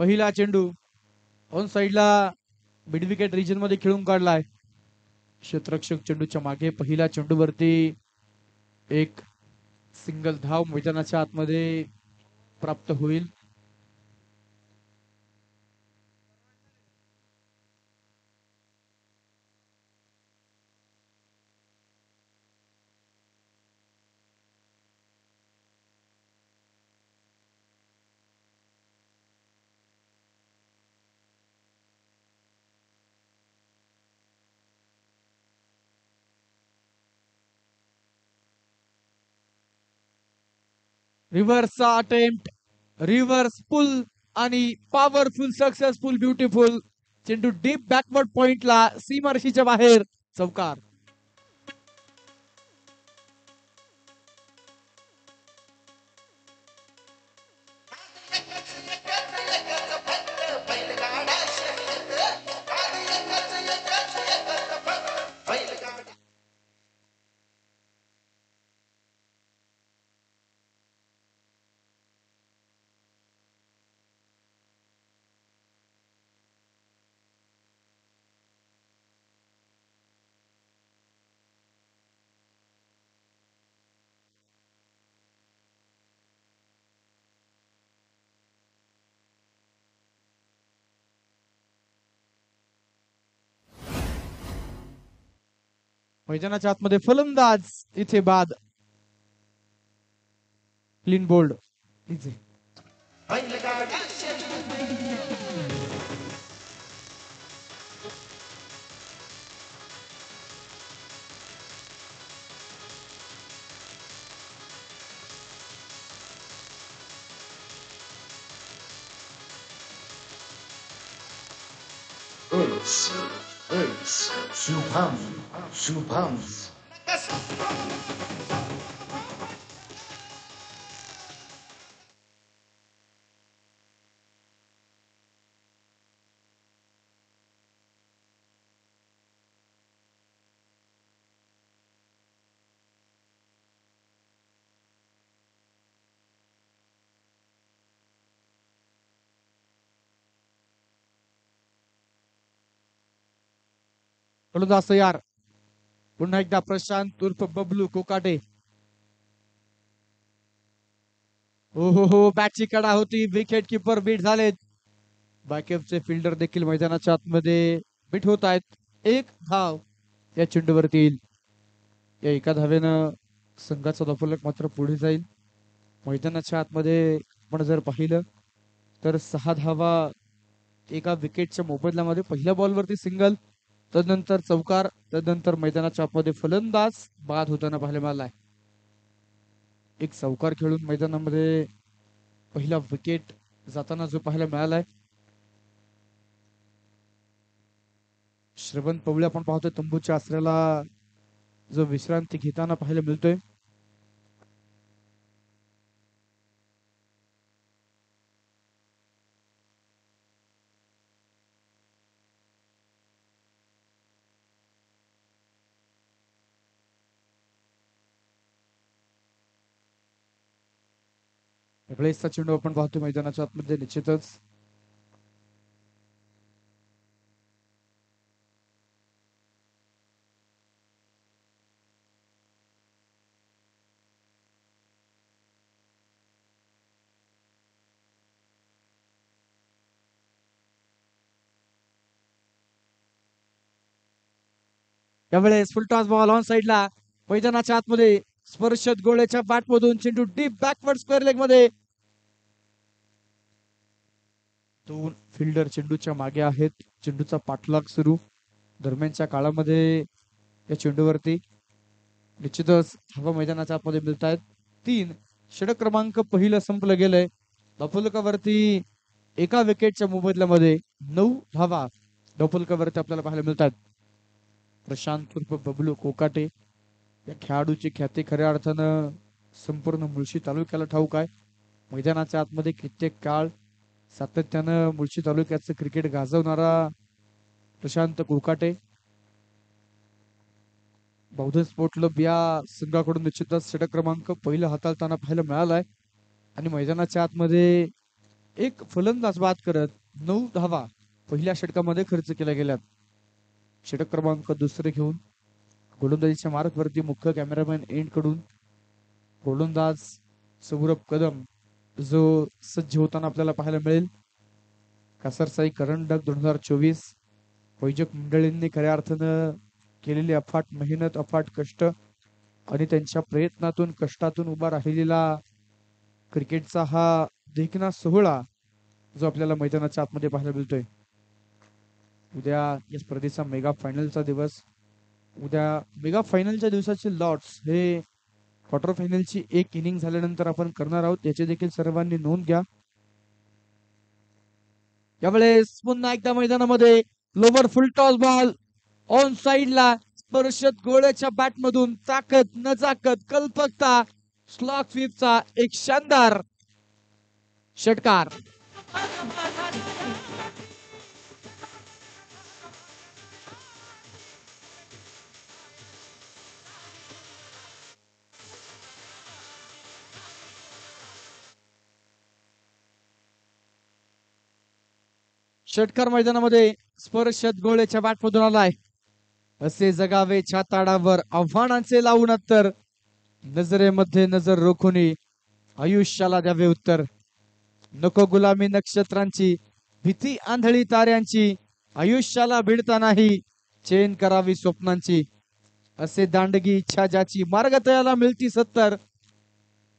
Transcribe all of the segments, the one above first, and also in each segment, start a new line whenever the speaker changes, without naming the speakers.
पहिला चेंडू ऑन साइडला मिड विकेट रिजन मध्ये खेळून काढलाय. क्षेत्ररक्षक चेंडूच्या मागे. पहिल्या चेंडूवरती एक सिंगल धाव मैदानाच्या आतमध्ये प्राप्त होईल. रिव्हर्सचा अटेम्प्ट, रिव्हर्स पुल आणि पॉवरफुल, सक्सेसफुल, ब्युटिफुल चेंडू डीप बॅकवर्ड पॉइंटला सीमारेषेच्या बाहेर. चौकार. मैदानाच्या आतमध्ये फलंदाज इथे बाद. Clean bowled. इथे
शुभम शुभम
फलंदाज तयार. पुन्हा एकदा प्रशांत उर्फ बबलू कोकाटे. हो बॅटची कडा होती. विकेट किपर बीट झालेत. बॅकअपचे फिल्डर देखील मैदानाच्या आतमध्ये बीट होत आहेत. एक धाव या चेंडूवरती येईल. या एका धावेनं संघाचा धोफलक मात्र पुढे जाईल. मैदानाच्या आतमध्ये आपण जर पाहिलं तर 6 धावा एका विकेटच्या मोबदल्यामध्ये. पहिल्या बॉलवरती सिंगल, तदनंतर चौकार, तदनंतर मैदानाच्या आतमध्ये फलंदाज बाद होताना पाहायला मिळालाय. एक चौकार खेळून मैदानामध्ये पहिला विकेट जाताना जो पाहायला मिळालाय. श्रवण पवळे आपण पाहतोय तंबूच्या आसऱ्याला जो विश्रांती घेताना पाहायला मिळतोय. प्लेसचा चेंडू आपण पाहतो मैदानाच्या आतमध्ये. निश्चितच यावेळेस फुलटॉस बॉल ऑन साइडला मैदानाच्या आतमध्ये. स्पर्शत गोळ्याच्या बॅटमधून चेंडू डीप बॅकवर्ड स्क्वेअर लेग मध्ये. दोन फिल्डर चेंडूच्या मागे आहेत. चेंडूचा पाठलाग सुरू. दरम्यानच्या काळामध्ये या चेंडूवरती निश्चितच धावा मैदानाच्या आतमध्ये मिळत आहेत. 3 षटक क्रमांक पहिलं संपलं गेलंय. धोफलकावरती एका विकेटच्या मोबदल्यामध्ये 9 धावा धोफलकावरती आपल्याला पाहायला मिळतात. प्रशांत उर्फ बबलू कोकाटे या खेळाडूची ख्याती खऱ्या अर्थानं संपूर्ण मुळशी तालुक्याला ठाऊक आहे. मैदानाच्या आतमध्ये कित्येक काळ सातत्यानं मुळशी तालुक्याचं क्रिकेट गाजवणारा प्रशांत कोकाटे. बौद्ध स्पोर्ट क्लब या संघाकडून निश्चितच षटक क्रमांक पहिला हाताळताना पाहायला मिळालाय. आणि मैदानाच्या आतमध्ये एक फलंदाज बाद करत 9 धावा पहिल्या षटकामध्ये खर्च केल्या गेल्यात. षटक क्रमांक दुसरे घेऊन गोलंदाजीच्या मार्कवरती मुख्य कॅमेरामॅन एंड कडून गोलंदाज सौरभ कदम जो सज्ज होताना आपल्याला पाहायला मिळेल. कासरसाई करंडक 2024 वैजक मंडळींनी खऱ्या अर्थानं केलेली अफाट मेहनत, अफाट कष्ट आणि त्यांच्या प्रयत्नातून कष्टातून उभा राहिलेला क्रिकेटचा हा देखणा सोहळा जो आपल्याला मैदानाच्या आतमध्ये पाहायला मिळतोय. उद्या या स्पर्धेचा मेगा फायनलचा दिवस. उद्या मेगा फायनलच्या दिवसाचे लॉट्स हे क्वार्टर फायनलची एक इनिंग झाल्यानंतर आपण करणार आहोत. याची देखील सर्वांनी नोंद घ्या. यावेळेस पुन्हा एकदा मैदानामध्ये lower full toss ball on साइडला स्पर्शत गोळ्याच्या बॅट मधून ताकद नजाकत कल्पकता स्लॉग स्वीपचा एक शानदार षटकार. षटकार मैदानामध्ये स्पर्शत गोळ्याच्या बॅट मधून आलाय. असे जगावे छाताडावर आव्हानांचे लावून तर नजरेमध्ये नजर रोखुनी आयुष्याला द्यावे उत्तर. नको गुलामी नक्षत्रांची, भीती आंधळी ताऱ्यांची, आयुष्याला भिडता नाही चेन करावी स्वप्नांची. असे दांडगी इच्छा ज्याची मार्ग तयाला मिळती सत्तर.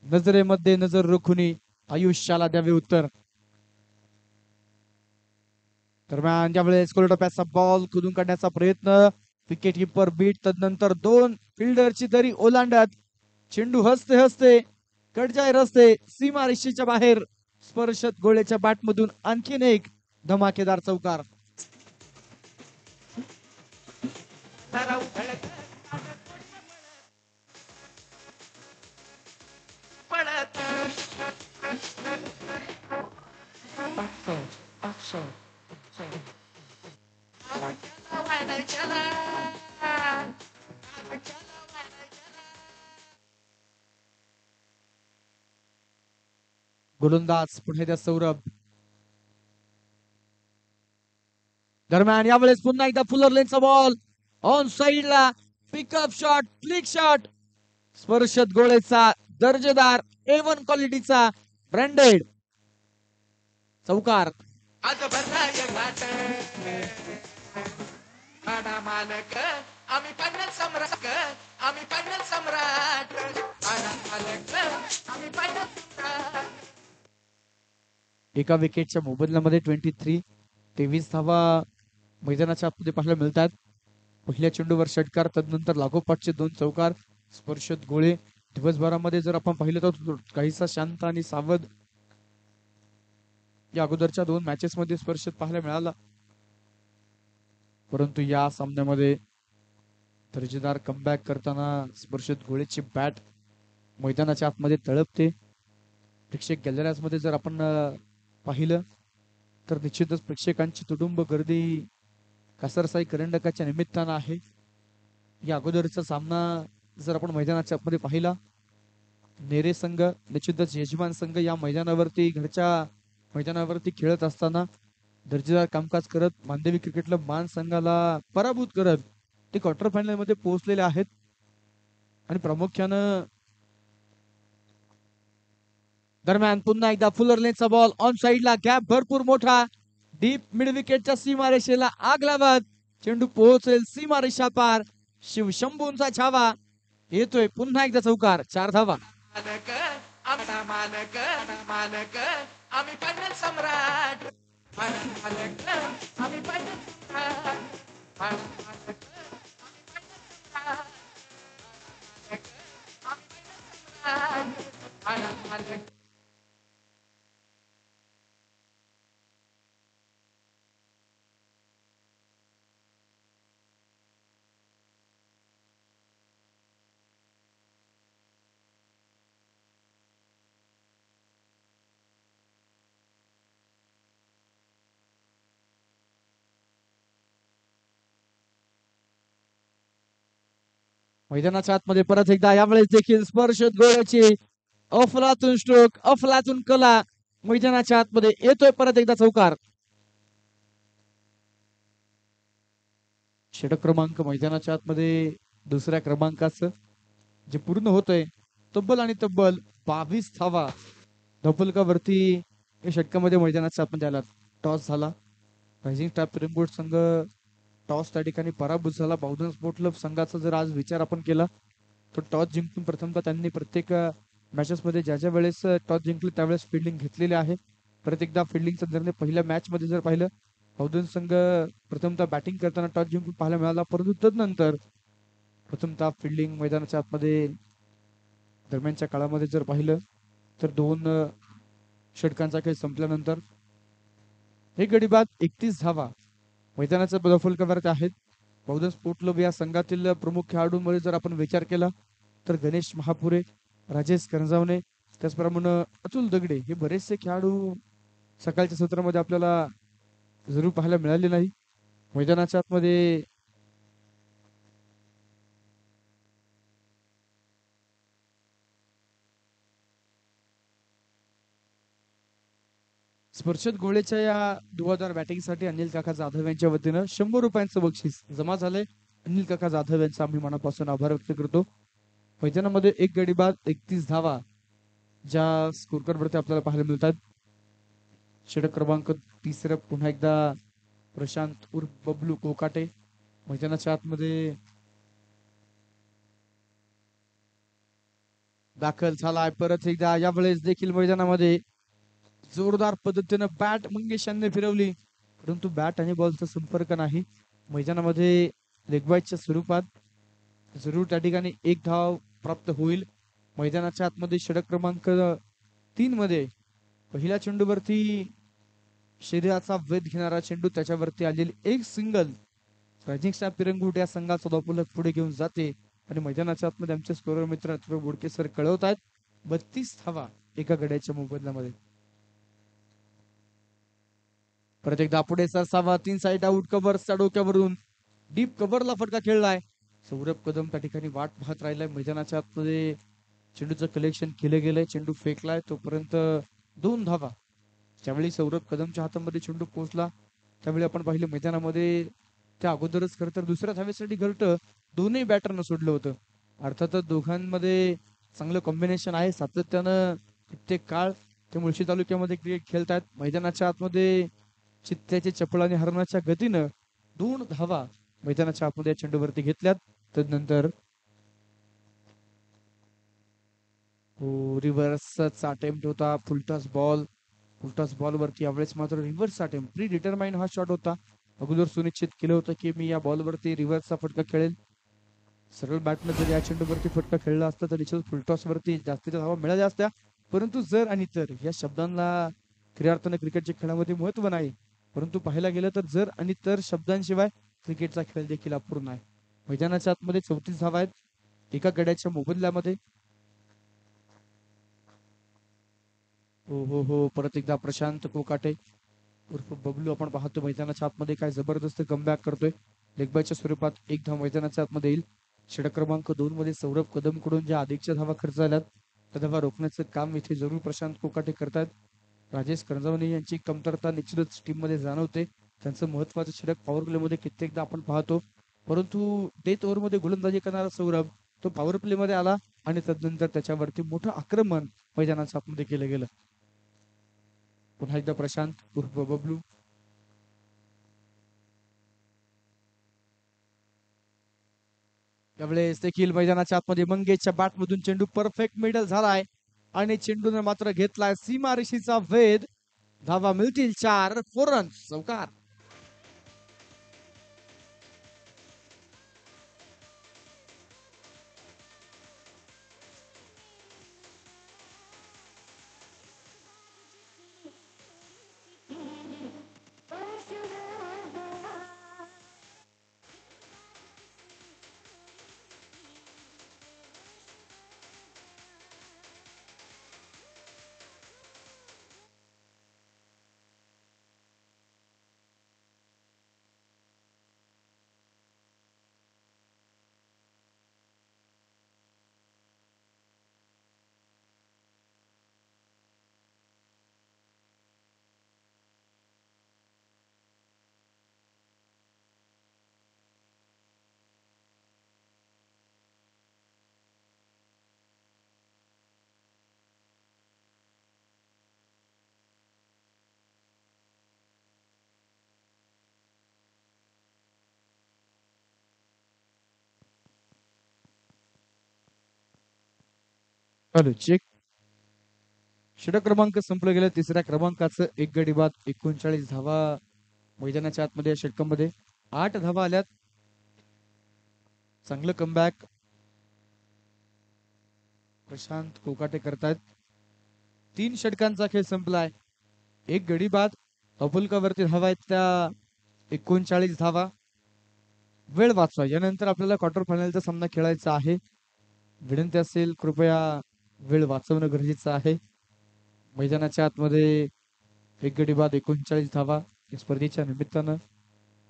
नजरेमध्ये नजर रोखुनी आयुष्याला द्यावे उत्तर. दरम्यान ज्यावेळेस कोलटप्याचा बॉल खोदून काढण्याचा प्रयत्न, विकेट किपर बीट, तदनंतर 2 फिल्डरची दरी ओलांडत चेंडू हसते हसते कडजाय रस्ते सीमा रेषेच्या बाहेर. स्पर्शत गोळ्याच्या बॅट मधून आणखीन एक धमाकेदार चौकार. गोलंदाज पुढे द्या सौरभ. दरम्यान यावेळेस पुन्हा एकदा फुलर लेनचा बॉल ऑन साइडला पिकअप शॉट, फ्लिक शॉट. स्पर्शत गोळेचा दर्जेदार A1 क्वालिटीचा ब्रँडेड चौकार. मालक आम्ही फायनल सम्राट, आम्ही फायनल सम्राट, मालक आम्ही फायनल सम्राट. एका विकेटच्या मोबदल्यामध्ये 23 धावा मैदानाच्या आतमध्ये पाहायला मिळतात. पहिल्या चेंडूवर षटकार, तदनंतर लागोपाठचे 2 चौकार. स्पर्शत गोळे दिवसभरामध्ये जर आपण पाहिलं तर काहीसा शांत आणि सावध या अगोदरच्या 2 मॅचेस मध्ये स्पर्शत पाहायला मिळाला. परंतु या सामन्यामध्ये दर्जेदार कमबॅक करताना स्पर्शत गोळेची बॅट मैदानाच्या आतमध्ये तळपते. प्रेक्षक गॅलरीज मध्ये जर आपण पाहिलं तर निश्चितच प्रेक्षकांची तुडुंब गर्दी कासरसाई करंडकाच्या निमित्तानं आहे. या अगोदरचा सामना जर आपण मैदानाच्या आतमध्ये पाहिला, नेरे संघ निश्चितच यजमान संघ या मैदानावरती घरच्या मैदानावरती खेळत असताना दर्जेदार कामकाज करत मानदेवी क्रिकेट मान संघाला पराभूत करत ते क्वार्टर फायनल मध्ये पोहोचलेले आहेत. आणि प्रामुख्यानं दरम्यान पुन्हा एकदा फुलर लेनचा बॉल ऑन साइडला, गॅप भरपूर मोठा, डीप मिड विकेटच्या सीमारेषेला आग लावत चेंडू पोहोचेल सीमारेषा पार. शिवशंभूंचा छावा येतोय पुन्हा एकदा चौकार. 4 धावा. मालक आम्ही फायनल सम्राट, मालक आम्ही फायनल सम्राट. मैदानाच्या आतमध्ये परत एकदा यावेळेस देखील स्पर्शत गोळ्याची अफलातून स्ट्रोक, अफलातून कला मैदानाच्या आतमध्ये येतोय परत एकदा चौकार. षटक क्रमांक मैदानाच्या आतमध्ये दुसऱ्या क्रमांकाचं जे पूर्ण होतंय तब्बल आणि तब्बल 22 धावा धपलकावरती या षटकामध्ये मैदानाच्या आतमध्ये आला. टॉस झाला. रायझिंग स्टार पिरंगुट संघ टॉस त्या ठिकाणी पराभूत झाला. बहुधन स्पोर्ट क्लब संघाचा जर आज विचार आपण केला तर टॉस जिंकून प्रथमतः त्यांनी प्रत्येक मॅचेस मध्ये ज्या ज्या वेळेस टॉस जिंकले त्यावेळेस फिल्डिंग घेतलेली आहे. परत एकदा फिल्डिंगचा निर्णय पहिल्या मॅच मध्ये जर पाहिलं बहुधन संघ प्रथमतः बॅटिंग करताना टॉस जिंकून पाहायला मिळाला, परंतु तदनंतर प्रथमतः फिल्डिंग मैदानाच्या आतमध्ये दरम्यानच्या काळामध्ये जर पाहिलं तर दोन षटकांचा खेळ संपल्यानंतर हे गडी बाद 31 धावा मैदानाच्या बदफलकावरती आहेत. बहुधन स्पोर्ट क्लब या संघातील प्रमुख खेळाडूंमध्ये जर आपण विचार केला तर गणेश महापुरे, राजेश करंजावणे, त्याचप्रमाणे अतुल दगडे हे बरेचसे खेळाडू सकाळच्या सत्रामध्ये आपल्याला जरूर पाहायला मिळाले नाही. मैदानाच्या आतमध्ये स्पर्शद गोळेच्या या धुवाधार बॅटिंगसाठी अनिल काका जाधव यांच्या वतीनं 100 रुपयांचं बक्षीस जमा झालंय. अनिल काका जाधव यांचा आम्ही मनापासून आभार व्यक्त करतो. मैदानामध्ये एक गडी बाद 31 धावा ज्या स्कोर वरती आपल्याला पाहायला मिळतात. षटक क्रमांक तिसरं पुन्हा एकदा प्रशांत उर्फ बबलू कोकाटे मैदानाच्या आतमध्ये दाखल झालाय. परत एकदा यावेळेस देखील मैदानामध्ये जोरदार पद्धतीनं बॅट मंगेश यांनी फिरवली, परंतु बॅट आणि बॉलचा संपर्क नाही. मैदानामध्ये लेगबाईच्या स्वरूपात जरूर त्या ठिकाणी एक धाव प्राप्त होईल. मैदानाच्या आतमध्ये षटक क्रमांक 3 मध्ये पहिल्या चेंडूवरती शरीराचा वेध घेणारा चेंडू त्याच्यावरती आलेली एक सिंगल रायझिंग स्टार पिरंगुट या संघाचा धावफलक पुढे घेऊन जाते आणि मैदानाच्या आतमध्ये आमचे स्कोरर मित्र अथर्व बोडके सर कळवत आहेत 32 धावा एका गड्याच्या मोबदल्यामध्ये. परत एकदा पुढे सरसावा 3 साईड आउट कव्हर्सच्या डोक्यावरून डीप कव्हरला फटका खेळलाय. सौरभ कदम त्या ठिकाणी वाट पाहत राहिलाय. मैदानाच्या आतमध्ये चेंडूचं कलेक्शन केलं गेलंय. चेंडू फेकलाय तोपर्यंत 2 धावा. ज्यावेळी सौरभ कदमच्या हातामध्ये चेंडू पोहोचला त्यावेळी आपण पाहिलं मैदानामध्ये त्या अगोदरच खरं तर दुसऱ्या धावेसाठी घरटं दोन्ही बॅटरनं सोडलं होतं. अर्थातच दोघांमध्ये चांगलं कॉम्बिनेशन आहे. सातत्यानं कित्येक काळ ते मुळशी तालुक्यामध्ये क्रिकेट खेळतात. मैदानाच्या आतमध्ये चित्त्याचे चपळ आणि हरणाच्या गतीनं 2 धावा मैदानाच्या आतमध्ये चेंडूवरती घेतल्यात. तदनंतर रिव्हर्सचा अटेम्प्ट होता. फुलटॉस बॉल वरती यावेळेस मात्र रिव्हर्स अटेम्प्ट प्री डिटरमाइन हा शॉट होता. अगोदर सुनिश्चित केलं होतं की मी या बॉलवरती रिव्हर्सचा फटका खेळेल. सरळ बॅटनं जर या चेंडूवरती फटका खेळला असता तर निश्चित फुलटॉस वरती जास्तीच्या धावा मिळाल्या असत्या. परंतु जर आणि तर या शब्दांना खऱ्या अर्थानं क्रिकेटच्या खेळामध्ये महत्व नाही. परंतु पाहायला गेलं तर जर आणि तर शब्दांशिवाय क्रिकेटचा खेळ देखील अपूर्ण आहे. मैदानाच्या आतमध्ये 34 धावा आहेत एका गड्याच्या मोबदल्यामध्ये. हो परत एकदा प्रशांत कोकाटे उर्फ बबलू आपण पाहतो मैदानाच्या आतमध्ये काय जबरदस्त कमबॅक करतोय. लेगबायच्या स्वरूपात एक धाव मैदानाच्या आतमध्ये येईल. षटक क्रमांक 2 मध्ये सौरभ कदम कडून ज्या अधिकच्या धावा खर्च झाल्यात त्या धावा रोखण्याचं काम इथे जरूर प्रशांत कोकाटे करतात. राजेश करंजावणे यांची कमतरता निश्चितच टीम मध्ये जाणवते. त्यांचं महत्वाचं षटक पॉवर प्ले मध्ये कित्येकदा आपण पाहतो, परंतु डेथ ओव्हर मध्ये गोलंदाजी करणारा सौरभ तो पॉवर प्ले मध्ये आला आणि तदनंतर त्याच्यावरती मोठं आक्रमण मैदानाच्या आतमध्ये केलं गेलं. पुन्हा एकदा प्रशांत उर्फ बबलू त्यावेळेस देखील मैदानाच्या आतमध्ये मंगेशच्या बॅट मधून चेंडू परफेक्ट मिडल झालाय आणि चेंडूने मात्र घेतलाय सीमारेषेचा वेध. धावा मिळतील 4 4 रन्स चौकार. Hello check. षटक क्रमांक संपलं गेलं. तिसऱ्या क्रमांकाचं एक गडी बाद 39 धावा मैदानाच्या आतमध्ये या षटकामध्ये 8 धावा आल्यात. चांगलं कमबॅक प्रशांत कोकाटे करतायत. 3 षटकांचा खेळ संपलाय. एक गडी बाद. अपुलकावरती धावा आहेत त्या 39 धावा. वेळ वाचवा. यानंतर आपल्याला क्वार्टर फायनलचा सामना खेळायचा आहे. विनंती असेल कृपया वेळ वाचवणं गरजेचं आहे. मैदानाच्या आतमध्ये एक गडी बाद 39 धावा. या स्पर्धेच्या निमित्तानं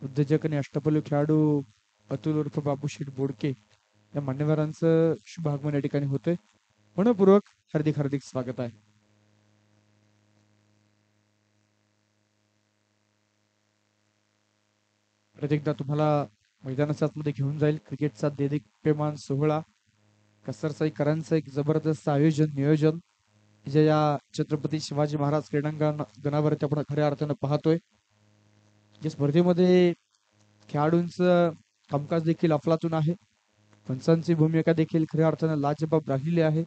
उद्योजक आणि अष्टपैलू खेळाडू अतुल उर्फ बाबूशेठ बोडके या मान्यवरांचं शुभ आगमन या ठिकाणी होतंय. मनपूर्वक हार्दिक हार्दिक स्वागत आहे. प्रत्येकदा तुम्हाला मैदानाच्या आतमध्ये घेऊन जाईल. क्रिकेटचा देदीप्यमान सोहळा कसरसाईकरांचं एक जबरदस्त आयोजन नियोजन जे या छत्रपती शिवाजी महाराज क्रीडांगणावरती आपण खऱ्या अर्थानं पाहतोय. या स्पर्धेमध्ये खेळाडूंचं कामकाज देखील अफलातून आहे. पंचांची भूमिका देखील खऱ्या अर्थानं लाजबाब राहिली आहे.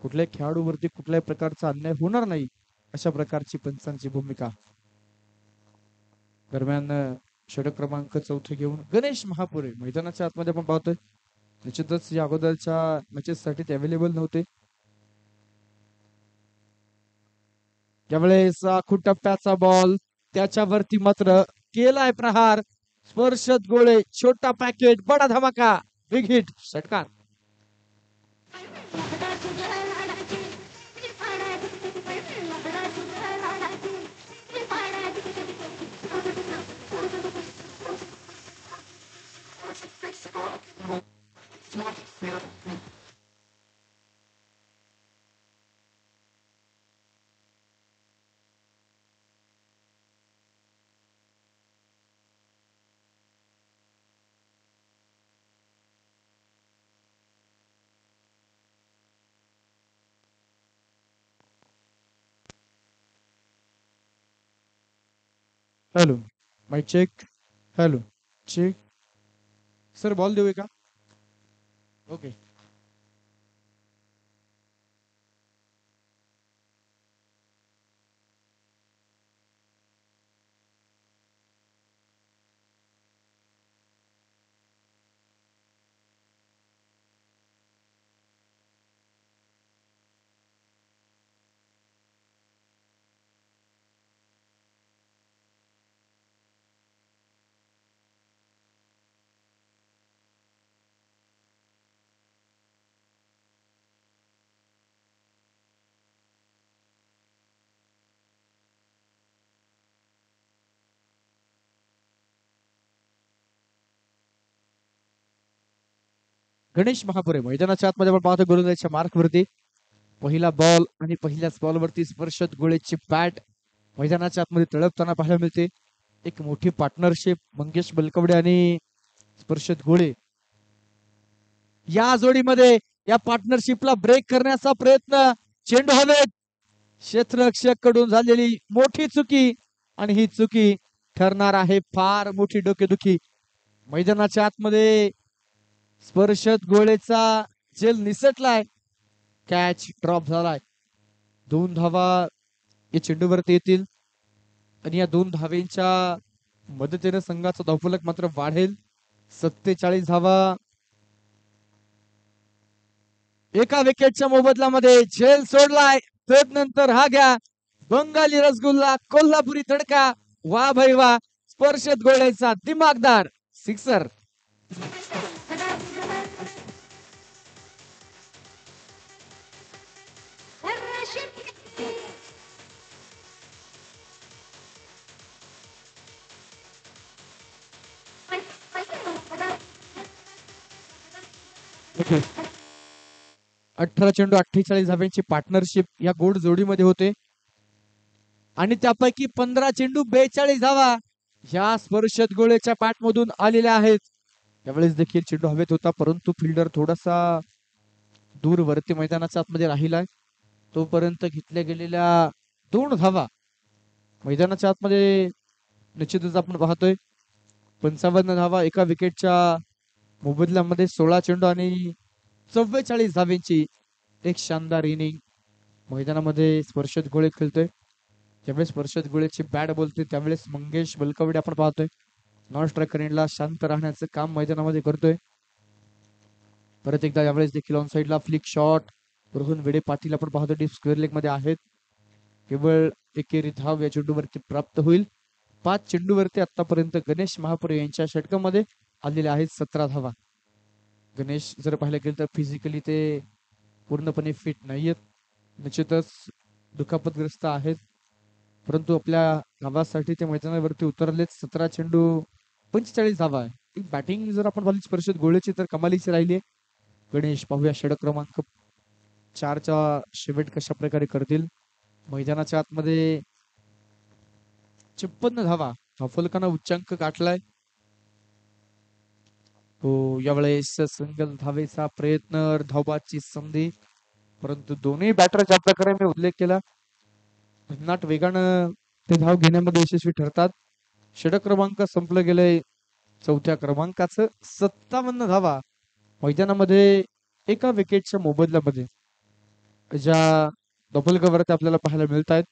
कुठल्याही खेळाडूवरती कुठल्याही प्रकारचा अन्याय होणार नाही अशा प्रकारची पंचांची भूमिका. दरम्यान षटक क्रमांक 4 घेऊन गणेश महापुरे मैदानाच्या आतमध्ये आपण पाहतोय. निश्चितच या अगोदरच्या मॅचेस साठी ते अवेलेबल नव्हते. त्यावेळेस आखूड टप्प्याचा बॉल त्याच्यावरती मात्र केलाय प्रहार. स्पर्शत गोळे छोटा पॅकेट बडा धमाका बिग हिट षटकार. Hello mike check. Hello check. Sir ball देऊया का? ओके. गणेश महापुरे मैदानाच्या आतमध्ये आपण पाहतो गोलंदाजीच्या मार्कवरती पहिला बॉल आणि पहिल्याच बॉलवरती स्पर्शत गोळेची बॅट मैदानाच्या आतमध्ये तळपताना पाहायला मिळते. एक मोठी पार्टनरशिप मंगेश बलकवडे आणि स्पर्शत गोळे या जोडीमध्ये या पार्टनरशिपला ब्रेक करण्याचा प्रयत्न. चेंडू हवेत. क्षेत्ररक्षक कडून झालेली मोठी चुकी आणि ही चुकी ठरणार आहे फार मोठी डोकेदुखी. मैदानाच्या आतमध्ये स्पर्शत गोळेचा जेल निसटलाय. कॅच ड्रॉप झालाय. 2 धावा या चेंडूवरती येतील आणि या 2 धावेंच्या मदतीने संघाचा धावफलक मात्र वाढेल. 47 धावा. एका विकेटच्या मोबदल्यामध्ये झेल सोडलाय. नंतर हा घ्या बंगाली रसगुल्ला कोल्हापुरी तडका. वा भाई वा. स्पर्शत गोळ्याचा दिमागदार सिक्सर. Okay. 18 चेंडू 48 धाव्यांची पार्टनरशिप या गोड जोडीमध्ये होते आणि त्यापैकी 15 चेंडू 42 धावा या स्पर्शत गोळ्याच्या मधून आलेल्या आहेत. त्यावेळेस देखील चेंडू हवेत होता परंतु फिल्डर थोडासा दूर वरती मैदानाच्या आतमध्ये राहिलाय. तोपर्यंत घेतल्या गेलेल्या 2 धावा मैदानाच्या आतमध्ये निश्चितच आपण पाहतोय. 55 धावा एका विकेटच्या मोबदल्यामध्ये 16 चेंडू आणि 44 धाव्यांची एक शानदार इनिंग. मैदानामध्ये स्पर्शत गोळे खेळतोय. ज्यावेळेस स्पर्शत गोळेची बॅट बोलते त्यावेळेस मंगेश बलकवडे आपण पाहतोय नॉन स्ट्रायकर एंडला शांत राहण्याचं काम मैदानामध्ये करतोय. परत एकदा यावेळेस देखील ऑन साईडला फ्लिक शॉट. रोहन वेडे पाटील आपण पाहतो डीप स्क्वेअर लेग मध्ये आहेत. केवळ एकेरी धाव या चेंडूवरती प्राप्त होईल. 5 चेंडूवरती आतापर्यंत गणेश महापुरे यांच्या षटकामध्ये आलेल्या आहेत 17 धावा. गणेश जर पाहिलं गेलं तर फिजिकली ते पूर्णपणे फिट नाहीयेत. निश्चितच दुखापतग्रस्त आहेत. परंतु आपल्या गावासाठी ते मैदानावरती उतरलेच. 17 चेंडू 45 धावा आहे. बॅटिंग जर आपण पाहिली स्पर्शत गोळ्याची तर कमालीची राहिली आहे. गणेश पाहूया षटक क्रमांक 4चा शेवट कशा प्रकारे करतील. मैदानाच्या आतमध्ये 56 धावा फलकानं उच्चांक गाठलाय. हो यावेळेस सिंगल धावेचा प्रयत्न धावबाची संधी. परंतु दोन्ही बॅटर ज्या प्रकारे मी उल्लेख केला नाट वेगानं ते धाव घेण्यामध्ये यशस्वी ठरतात. षटक क्रमांक संपलं गेलंय 4थ्या क्रमांकाचं. 57 धावा मैदानामध्ये एका विकेटच्या मोबदल्यामध्ये ज्या डबल कव्हरती आपल्याला पाहायला मिळत आहेत.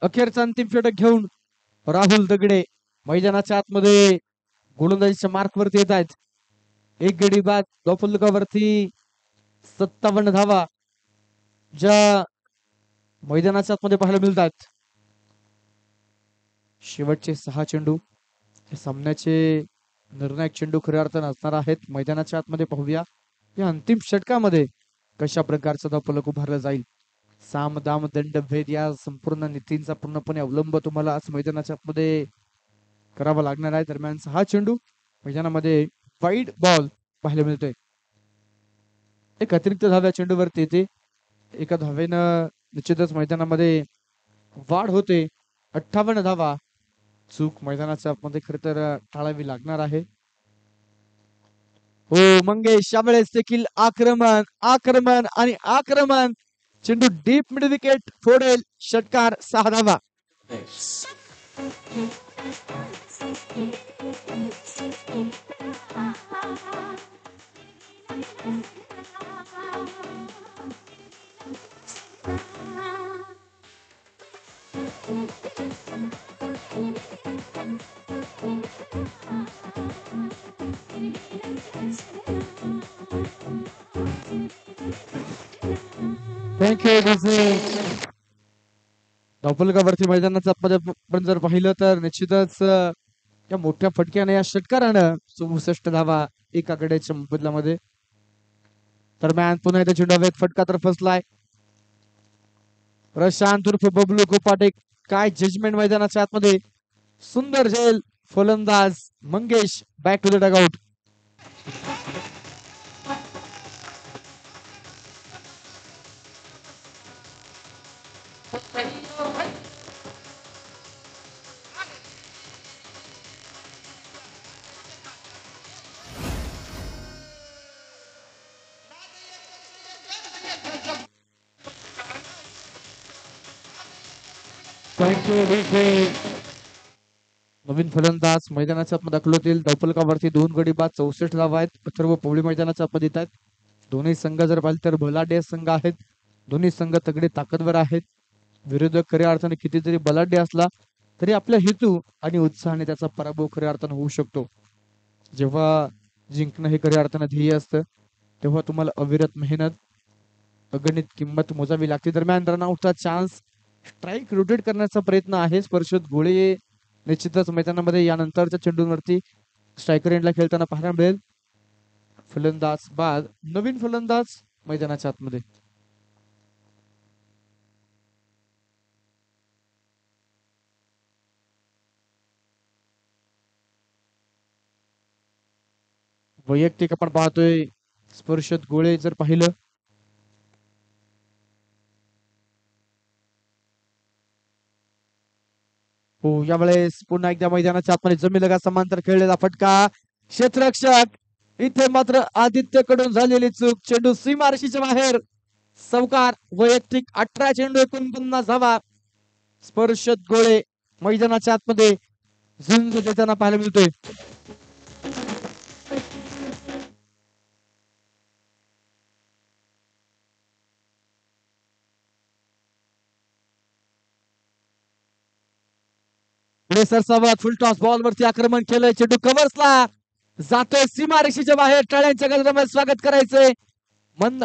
अखेरचा अंतिम षटक घेऊन राहुल दगडे मैदानाच्या आतमध्ये गोलंदाजीच्या मार्क वरती येत आहेत. एक गडी बाद दोफलकावरती 57 धावा ज्या मैदानाच्या आतमध्ये पाहायला मिळतात. शेवटचे 6 चेंडू हे सामन्याचे निर्णायक चेंडू खऱ्या अर्थानं असणार आहेत. मैदानाच्या आतमध्ये पाहूया या अंतिम षटकामध्ये कशा प्रकारचा धावफलक उभारला जाईल. साम दाम दंड भेद या संपूर्ण नीतींचा पूर्णपणे अवलंब तुम्हाला आज मैदानाच्या आतमध्ये करावा लागणार आहे. दरम्यान 6 चेंडू मैदानामध्ये वाईड बॉल पाहायला मिळतोय. एक अतिरिक्त धाव या चेंडूवरती येते. एका धावेनं निश्चितच मैदानामध्ये वाढ होते. 58 धावा चूक मैदानाच्या आतमध्ये खर तर टाळावी लागणार आहे. हो मंगेश यावेळेस देखील आक्रमण आक्रमण आणि आक्रमण. चेंडू डीप मिड विकेट फोडेल. षटकार 6 धावा. धावफलकावरती मैदानाचा आपण जर पाहिलं तर निश्चितच या मोठ्या फटक्याने या षटकारानं 64 धावा एका गड्याच्या बदलामध्ये. दरम्यान पुन्हा एकदा चेंडू एक फटका तर फसलाय. प्रशांत उर्फ बबलू कोपाटे काय जजमेंट मैदानाच्या आतमध्ये. सुंदर झेल फलंदाज Mangesh back to the dugout. नवीन फलंदाज मैदानाच्या आतमध्ये दाखल होतील. धावफलकावरती 2 गडी बाद 64 धावा आहेत. अथर्व पवळी मैदानाच्या आतमध्ये येत आहेत. दोन्ही संघ जर पाहिले तर बलाढ्य संघ आहेत. दोन्ही संघ तगडे ताकदवर आहेत. विरोधक खऱ्या अर्थाने कितीतरी बलाढ्य असला तरी आपला हेतू आणि उत्साहाने त्याचा पराभव खऱ्या अर्थाने होऊ शकतो. जेव्हा जिंकणं हे खऱ्या अर्थानं ध्येय असतं तेव्हा तुम्हाला अविरत मेहनत, अगणित किंमत मोजावी लागते. दरम्यान रनआउटचा चान्स, स्ट्राईक रोटेट करण्याचा प्रयत्न आहे. स्पर्शत गोळे निश्चितच मैदानामध्ये यानंतरच्या चेंडूंवरती स्ट्रायकर एंडला खेळताना पाहायला मिळेल. फलंदाज बाद, नवीन फलंदाज मैदानाच्या आतमध्ये. वैयक्तिक आपण पाहतोय स्पर्शत गोळे जर पाहिलं हो, यावेळेस पुन्हा एकदा मैदानाच्या आतमध्ये जमिलगा समांतर खेळलेला फटका, क्षेत्ररक्षक इथे मात्र आदित्यकडून झालेली चूक, चेंडू सीमारेषेच्या बाहेर. चौकार, वैयक्तिक 18 चेंडू 49 धावा. स्पर्शत गोळे मैदानाच्या आतमध्ये झुंज देताना पाहायला मिळतोय. फुल टॉस बॉल वरती आक्रमण केलंय. चेंडू कव्हर्सला जातोय सीमारेषेच्या बाहेर. टाळ्यांच्या गजरामध्ये स्वागत करायचंय.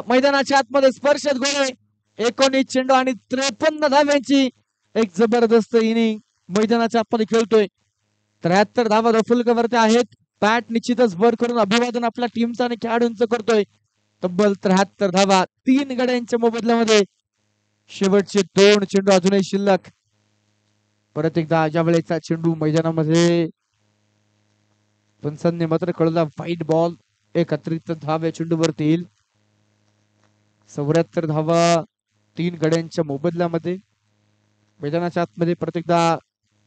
मैदानाच्या आतमध्ये स्पर्शत गोळे 19 चेंडू आणि 53 धाव्यांची एक जबरदस्त इनिंग मैदानाच्या आतमध्ये खेळतोय. 73 धावा रफुलकवरती आहेत. बॅट निश्चितच वर करून अभिवादन आपल्या टीमचा आणि खेळाडूंचं करतोय. तब्बल 73 धावा 3 गड्यांच्या मोबदल्यामध्ये. शेवटचे 2 चेंडू अजूनही शिल्लक. परत एकदा ज्या वेळेचा चेंडू मैदानामध्ये पंचांनी मात्र कळला व्हाईट बॉल. 31 धाव या चेंडूवरती येईल. 74 धावा 3 गड्यांच्या मोबदल्यामध्ये. मैदानाच्या आतमध्ये परत एकदा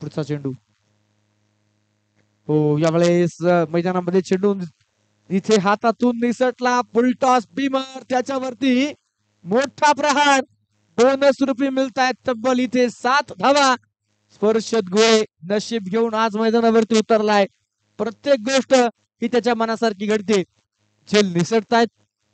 पुढचा चेंडू. हो, यावेळेस मैदानामध्ये चेंडू इथे हातातून निसटला. फुलटॉस बीमर, त्याच्यावरती मोठा प्रहार. बोनस रुपये मिळत आहेत. तब्बल इथे 7 धावा. स्पर्शत गोळे नशीब घेऊन आज मैदानावरती उतरलाय. प्रत्येक गोष्ट ही त्याच्या मनासारखी घडते. जे निसटतायत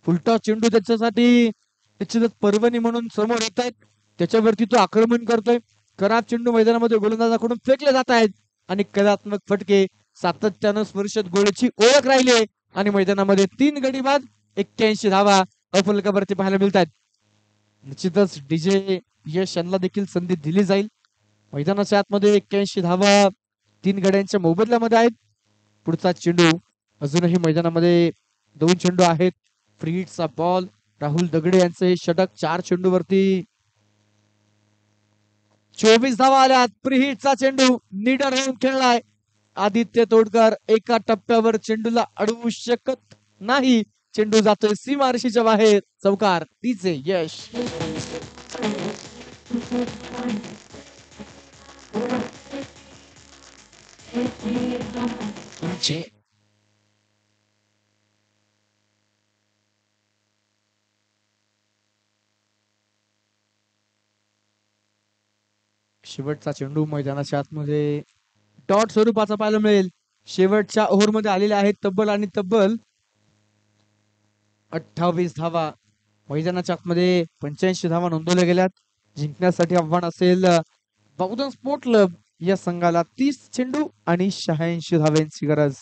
फुलटॉस चेंडू त्याच्यासाठी निश्चितच पर्वणी म्हणून समोर येत आहेत. त्याच्यावरती तो आक्रमण करतोय. खराब चेंडू मैदानामध्ये गोलंदाजाकडून फेकले जात आहेत आणि कलात्मक फटके सातत्यानं स्पर्शत गोळीची ओळख राहिली आहे. आणि मैदानामध्ये 3 गडी बाद 81 धावा अफलकावरती पाहायला मिळत आहेत. निश्चितच डीजे यश यांना देखील संधी दिली जाईल. मैदानाच्या आतमध्ये 81 धावा 3 गड्यांच्या मोबदल्यामध्ये आहेत. पुढचा चेंडू अजूनही मैदानामध्ये 2 चेंडू आहेत. फ्री हिटचा बॉल. राहुल दगडे यांचं हे षटक 4 चेंडूवरती 24 धावा आल्यात. फ्री हिटचा चेंडू निडर होऊन खेळलाय. आदित्य तोडकर एका टप्प्यावर चेंडूला अडवू शकत नाही. चेंडू जातोय सीमारेषेच्या बाहेर. चौकार, तिचे यश. शेवटचा चेंडू मैदानाच्या आतमध्ये डॉट स्वरूपाचा पाहायला मिळेल. शेवटच्या ओव्हरमध्ये आलेले आहेत तब्बल आणि तब्बल 28 धावा. मैदानाच्या आतमध्ये 85 धावा नोंदवल्या गेल्यात. जिंकण्यासाठी आव्हान असेल बहुधन स्पोर्ट क्लब या संघाला 30 चेंडू आणि 86 धाव्यांची गरज.